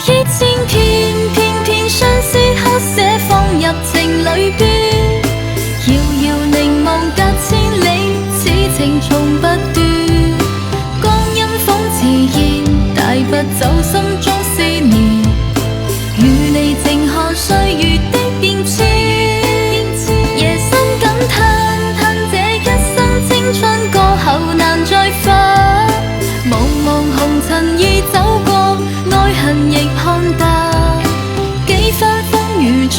憶千篇，偏偏相思刻寫放入情裏邊。遙遙凝望隔千里，此情從不斷。光陰仿自然，帶不走心中思念。與你靜看歲月的變遷，夜深感嘆這一生青春過後難再返。茫茫紅塵已走過，愛恨亦看淡。幾番風雨中，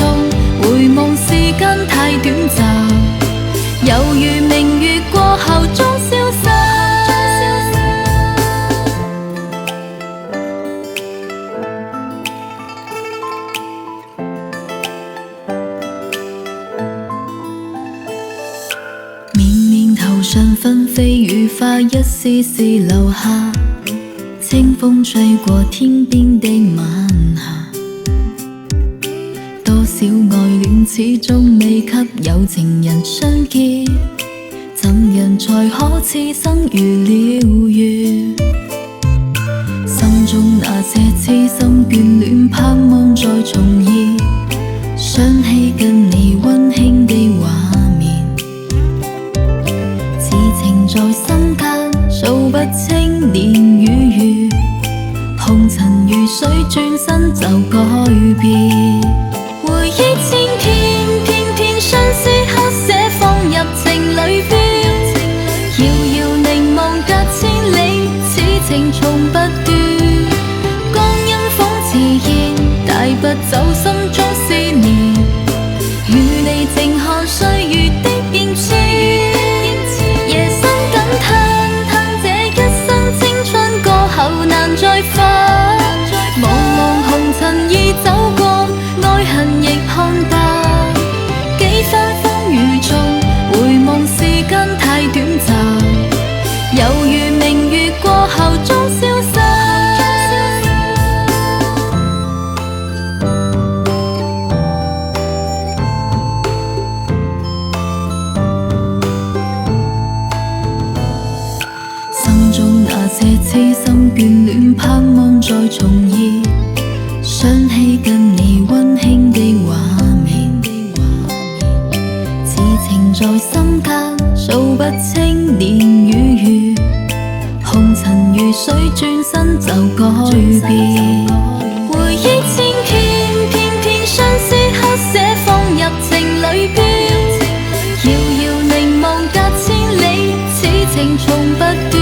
回望時間太短暫，猶如明月過後終消散。頭上紛飛雨花，一絲絲留下。清風吹過天邊的晚霞，多少愛戀始終未給有情人相見，怎樣才可此生如了緣？心中那些痴心眷戀，盼望再重現，想起跟你溫馨的畫面。在心間數不清年與月，紅塵如水轉身就改變。回憶千篇，偏偏相思刻寫放入情裏邊。遙遙凝望隔千里，此情從不斷。光陰仿自然，帶不走心中思念。與你靜看歲月的變遷，難再返，茫茫紅塵已走過，愛恨亦看淡。幾番風雨中，回望時間太短暫，猶如明月過後終消散。心中那些痴心眷戀，盼望再重現，想起跟你溫馨的畫面。此情在心間數不清年與月，紅塵如水轉身就改變。回憶千篇，偏偏相思刻寫放入情裏邊。遙遙凝望隔千里，此情從不斷。